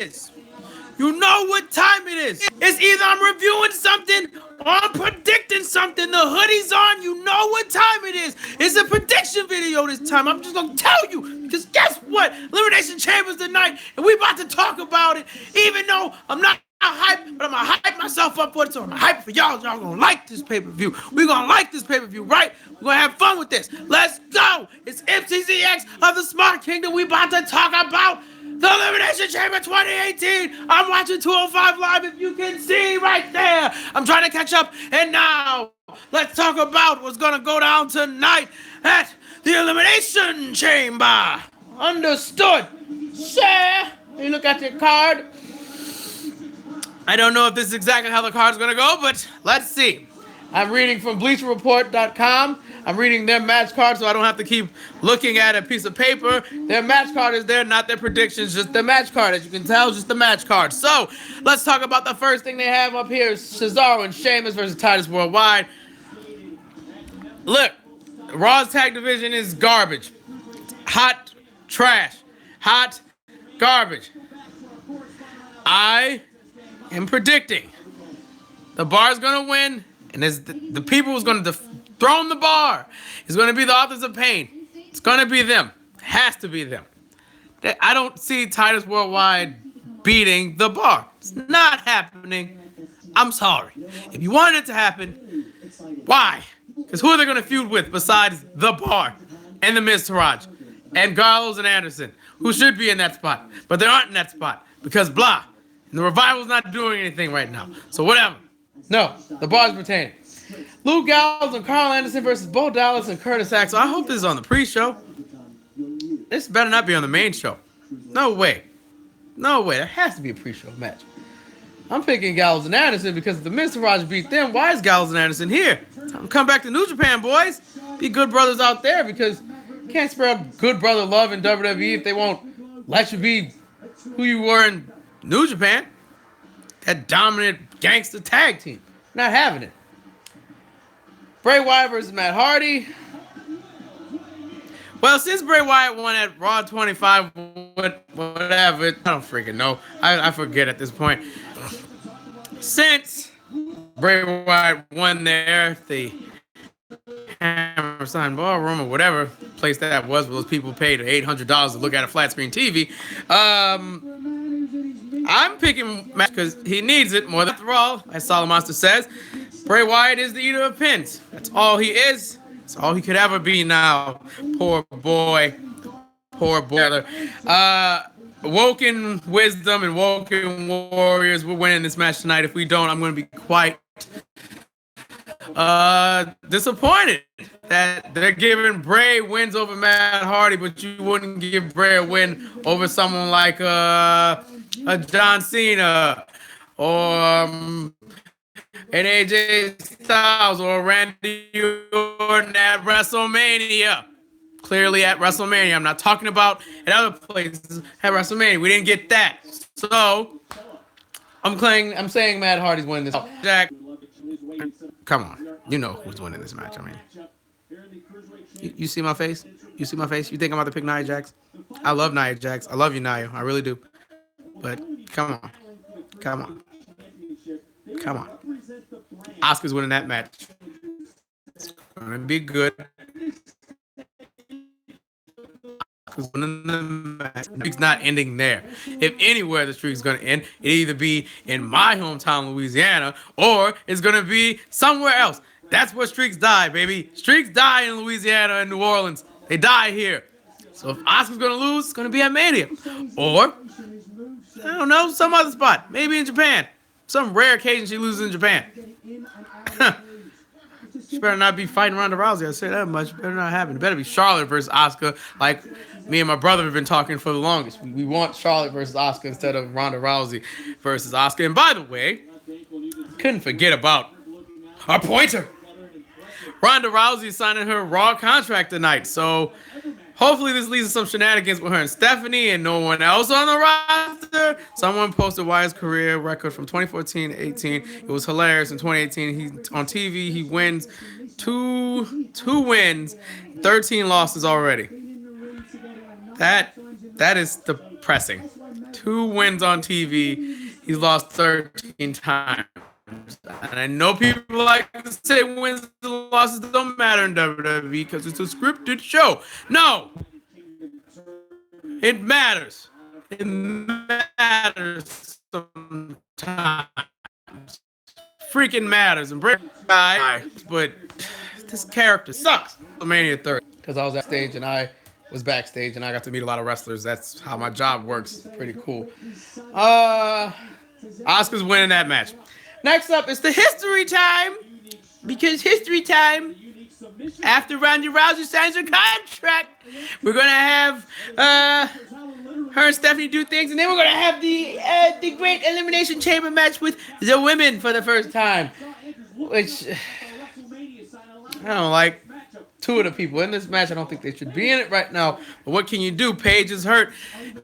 is. You know what time it is. It's either I'm reviewing something or I'm predicting something. The hoodie's on. You know what time it is. It's a prediction video this time. I'm just going to tell you. Because guess what? Elimination Chamber's tonight. And we about to talk about it. Even though I'm not hype, but I'm going to hype myself up for it. So I'm hype for y'all. Y'all going to like this pay-per-view. We're going to like this pay-per-view, right? We're going to have fun with this. Let's go. It's MCZX of the Smart Kingdom. We about to talk about the Elimination Chamber 2018. I'm watching 205 Live, if you can see right there. I'm trying to catch up. And now, let's talk about what's going to go down tonight at the Elimination Chamber. Understood. Sir, you look at your card. I don't know if this is exactly how the card's going to go, but let's see. I'm reading from BleacherReport.com. I'm reading their match card so I don't have to keep looking at a piece of paper. Their match card is there, not their predictions, just their match card. As you can tell, just the match card. So, let's talk about the first thing they have up here. Cesaro and Sheamus versus Titus Worldwide. Look, Raw's tag division is garbage. Hot trash. Hot garbage. I am predicting the bar's going to win, and the people who's going to dethrone the bar is going to be the Authors of Pain. It's going to be them. It has to be them. I don't see Titus Worldwide beating the bar. It's not happening. I'm sorry. If you wanted it to happen, why? Because who are they going to feud with besides the bar and the Miz Taraj and Gallows and Anderson, who should be in that spot, but they aren't in that spot because blah. And the Revival's not doing anything right now. So whatever. No, the bar's retaining. Luke Gallows and Carl Anderson versus Bo Dallas and Curtis Axel. I hope this is on the pre-show. This better not be on the main show. No way. No way. There has to be a pre-show match. I'm picking Gallows and Anderson because if the Mr. Rogers beat them, why is Gallows and Anderson here? Come back to New Japan, boys. Be good brothers out there because you can't spread good brother love in WWE if they won't let you be who you were in New Japan. That dominant gangster tag team. Not having it. Bray Wyatt versus Matt Hardy. Well, since Bray Wyatt won at Raw 25, whatever, I don't freaking know. I forget at this point. Since Bray Wyatt won there, the Hammerstein Ballroom or whatever place that was where those people paid $800 to look at a flat screen TV, I'm picking Matt because he needs it more than after all, as Solomonster says. Bray Wyatt is the eater of pins. That's all he is. That's all he could ever be now. Poor boy. Poor boy. Woken Wisdom and Woken Warriors, we're winning this match tonight. If we don't, I'm going to be quite disappointed that they're giving Bray wins over Matt Hardy, but you wouldn't give Bray a win over someone like a John Cena or an AJ Styles or Randy Orton at WrestleMania. Clearly at WrestleMania. I'm not talking about at other places at WrestleMania. We didn't get that. So I'm saying Matt Hardy's winning this. Jack, come on. You know who's winning this match. I mean, you see my face? You see my face? You think I'm about to pick Nia Jax? I love Nia Jax. I love you, Nia. I really do. But come on. Come on. Come on. Asuka's winning that match. It's going to be good. Asuka's winning the match. The streak's not ending there. If anywhere the streak's going to end, it either be in my hometown, Louisiana, or it's going to be somewhere else. That's where streaks die, baby. Streaks die in Louisiana and New Orleans. They die here. So if Asuka's going to lose, it's going to be at Mania. Or, I don't know, some other spot. Maybe in Japan. Some rare occasion she loses in Japan. She better not be fighting Ronda Rousey. I say that much. It better not happen. It better be Charlotte versus Asuka, like me and my brother have been talking for the longest. We want Charlotte versus Asuka instead of Ronda Rousey versus Asuka. And by the way, couldn't forget about our pointer. Ronda Rousey signing her Raw contract tonight. So hopefully this leads to some shenanigans with her and Stephanie and no one else on the roster. Someone posted Wyatt's career record from 2014 to 18. It was hilarious. In 2018, he on TV, he wins two wins, 13 losses already. That is depressing. 2 wins on TV. He's lost 13 times. And I know people like to say wins and losses don't matter in WWE because it's a scripted show. No, it matters. It matters sometimes. Freaking matters. And Bray, but this character sucks. WrestleMania 30. Because I was at stage and I was backstage and I got to meet a lot of wrestlers. That's how my job works. Pretty cool. Oscar's winning that match. Next up is the history time. Because history time, after Ronda Rousey signs her contract, we're going to have her and Stephanie do things, and then we're going to have the great Elimination Chamber match with the women for the first time. Which, I don't like. 2 of the people in this match, I don't think they should be in it right now. But what can you do? Paige is hurt,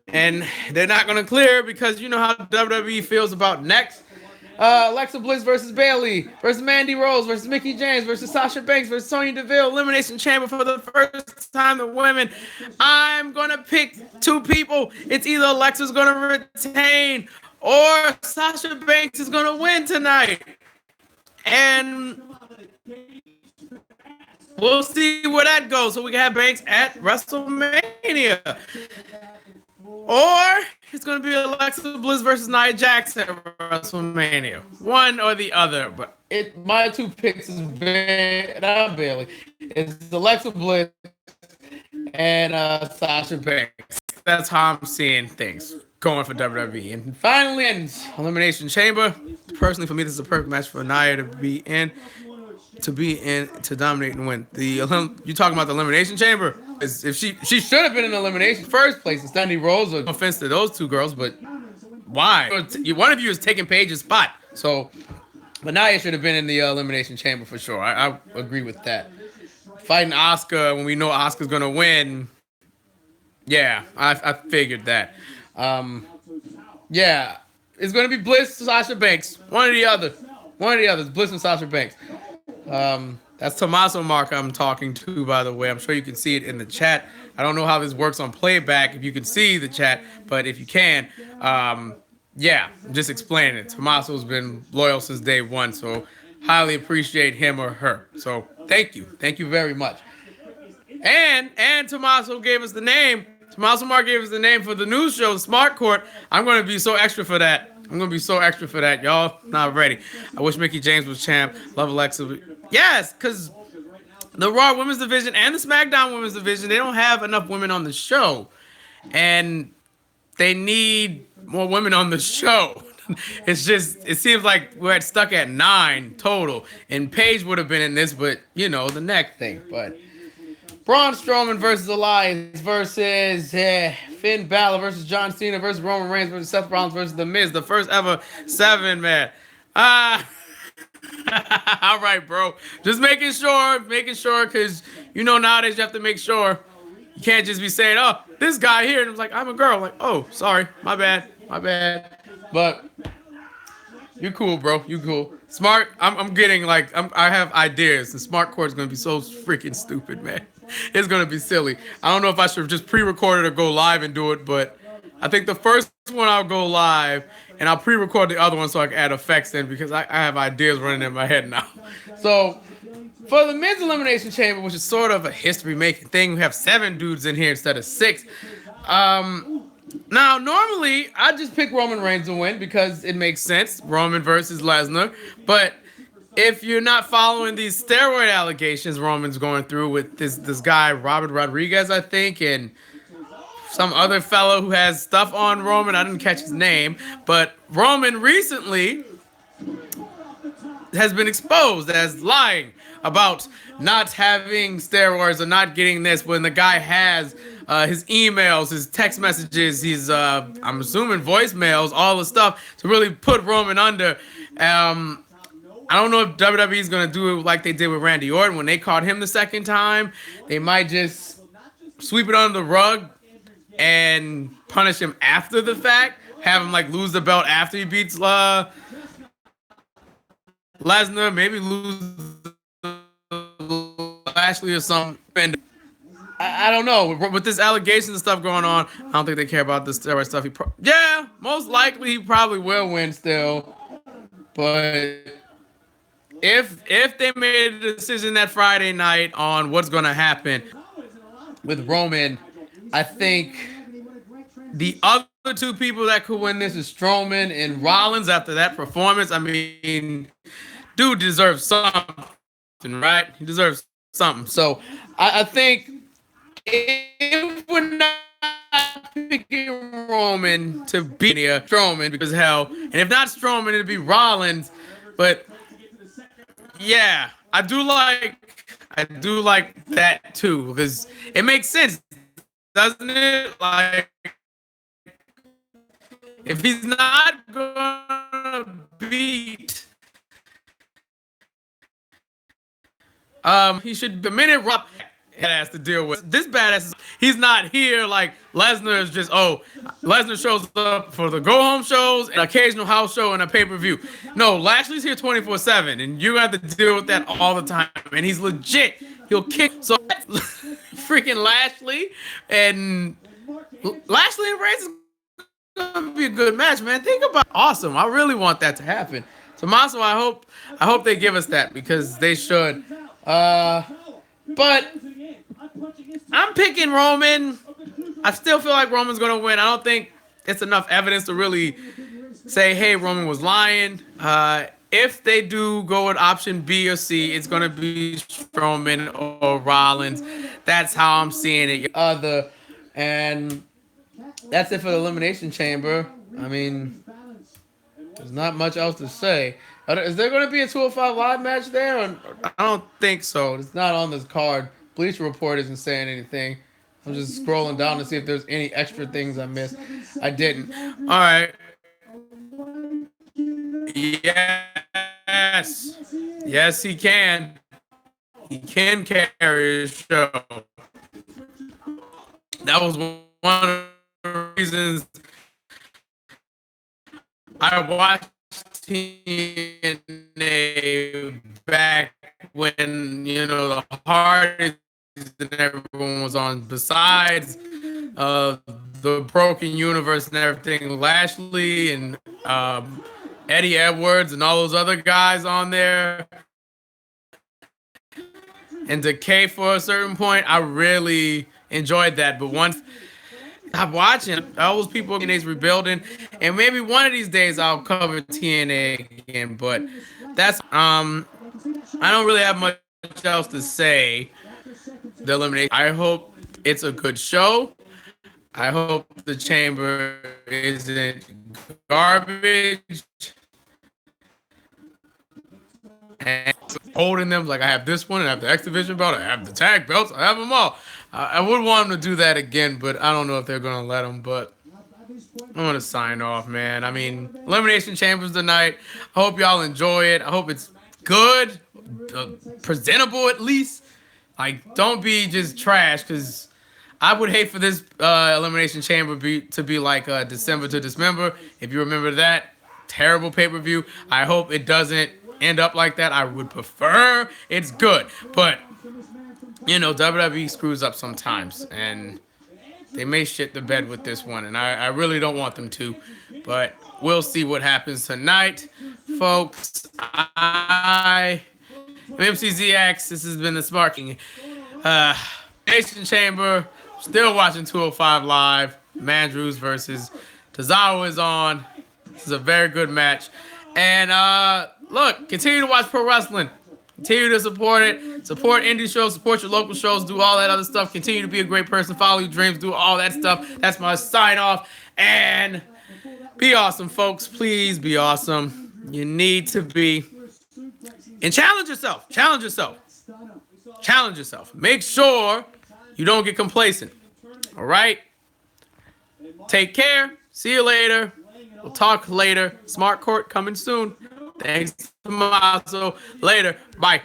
and they're not going to clear because you know how WWE feels about next. Alexa Bliss versus Bayley versus Mandy Rose versus Mickie James versus Sasha Banks versus Sonya Deville. Elimination Chamber for the first time. The women. I'm going to pick 2 people. It's either Alexa's going to retain or Sasha Banks is going to win tonight. And we'll see where that goes. So we can have Banks at WrestleMania. Or it's going to be Alexa Bliss versus Nia Jax at WrestleMania. One or the other. But my 2 picks is Bayley. It's Alexa Bliss and Sasha Banks. That's how I'm seeing things going for WWE. And finally, in Elimination Chamber, personally for me, this is a perfect match for Nia to be in, to dominate and win. You talking about the Elimination Chamber? If she should have been in elimination first place instead of Rose. No offense to those 2 girls, but why? One of you is taking Paige's spot. So, but Nia should have been in the Elimination Chamber for sure. I agree with that. Fighting Asuka when we know Asuka's gonna win. Yeah, I figured that. Yeah, it's gonna be Bliss, Sasha Banks. One or the other. Bliss and Sasha Banks. That's Tommaso Mark I'm talking to, by the way. I'm sure you can see it in the chat. I don't know how this works on playback, if you can see the chat, but if you can, yeah, I'm just explaining it. Tommaso's been loyal since day 1, so highly appreciate him or her. So thank you. Thank you very much. And Tommaso gave us the name. Tommaso Mark gave us the name for the news show, Smart Court. I'm going to be so extra for that. Y'all not ready. I wish Mickie James was champ. Love Alexa. Yes, because the Raw Women's Division and the SmackDown Women's Division, they don't have enough women on the show. And they need more women on the show. It seems like we're stuck at 9 total. And Paige would have been in this, but, you know, the neck thing. But Braun Strowman versus Elias versus Finn Balor versus John Cena versus Roman Reigns versus Seth Rollins versus The Miz. The first ever 7-man. All right, bro. Just making sure, because, you know, nowadays you have to make sure. You can't just be saying, oh, this guy here. And it was like, I'm a girl. Like, oh, sorry. My bad. But you cool, bro. You cool. Smart. I'm getting like, I have ideas. The Smart Court is going to be so freaking stupid, man. It's going to be silly. I don't know if I should just pre-record it or go live and do it, but I think the first one I'll go live and I'll pre-record the other one so I can add effects in because I have ideas running in my head now. So for the men's elimination chamber, which is sort of a history-making thing, we have 7 dudes in here instead of 6. Now, normally, I just pick Roman Reigns to win because it makes sense. Roman versus Lesnar. But if you're not following these steroid allegations Roman's going through with this guy, Robert Rodriguez, I think, and some other fellow who has stuff on Roman. I didn't catch his name. But Roman recently has been exposed as lying about not having steroids or not getting this when the guy has his emails, his text messages, his, I'm assuming voicemails, all the stuff to really put Roman under. I don't know if WWE is going to do it like they did with Randy Orton when they caught him the second time. They might just sweep it under the rug and punish him after the fact. Have him like lose the belt after he beats Lesnar. Maybe lose Lashley or something. I don't know. With this allegations and stuff going on, I don't think they care about this steroid stuff. Yeah, most likely he probably will win still. But if they made a decision that Friday night on what's going to happen with Roman, I think the other two people that could win this is Strowman and Rollins after that performance. I mean, dude deserves something, right? He deserves something. So I think if we're not picking Roman to beat Strowman, because hell, and if not Strowman, it'd be Rollins. But yeah, I do like that too, because it makes sense, doesn't it? Like, if he's not gonna beat, he should. The minute Rob has to deal with this badass, he's not here like Lesnar is just. Oh, Lesnar shows up for the go home shows, an occasional house show, and a pay per view. No, Lashley's here 24/7, and you have to deal with that all the time. And he's legit. He'll kick. So freaking Lashley and Reigns is gonna be a good match, man. Think about awesome. I really want that to happen. Tommaso, I hope they give us that, because they should. But I'm picking Roman. I still feel like Roman's gonna win. I don't think it's enough evidence to really say, hey, Roman was lying. If they do go with option B or C, it's gonna be Strowman or Rollins. That's how I'm seeing it. And that's it for the Elimination Chamber. I mean, there's not much else to say. Is there going to be a 205 Live match there? I don't think so. It's not on this card. Bleacher Report isn't saying anything. I'm just scrolling down to see if there's any extra things I missed. I didn't. All right. Yes. Yes, he can. He can carry his show. That was one of the reasons I watched TNA back when, the Hardys and everyone was on. Besides the Broken Universe and everything, Lashley and Eddie Edwards and all those other guys on there, and Decay for a certain point, I really enjoyed that. But once I'm watching all those people in TNA's rebuilding, and maybe one of these days I'll cover TNA again. But that's I don't really have much else to say. The Elimination. I hope it's a good show. I hope the chamber isn't garbage. And holding them like I have this one, and I have the X Division belt, I have the tag belts, I have them all. I would want them to do that again, but I don't know if they're going to let them. But I'm going to sign off, man. I mean, Elimination Chambers tonight. I hope y'all enjoy it. I hope it's good, presentable at least. Like, don't be just trash, because I would hate for this Elimination Chamber to be like December to Dismember. If you remember that, terrible pay-per-view. I hope it doesn't end up like that. I would prefer it's good, but WWE screws up sometimes, and they may shit the bed with this one, and I really don't want them to, but we'll see what happens tonight, folks. I'm MCZX. This has been the Sparking Nation Chamber. Still watching 205 Live. Mandrews versus Tozawa is on. This is a very good match. And look, continue to watch pro wrestling. Continue to support it. Support indie shows. Support your local shows. Do all that other stuff. Continue to be a great person. Follow your dreams. Do all that stuff. That's my sign off. And be awesome, folks. Please be awesome. You need to be. And challenge yourself. Challenge yourself. Challenge yourself. Make sure you don't get complacent. All right? Take care. See you later. We'll talk later. Smart Court coming soon. Thanks, Tommaso. Later. Bye.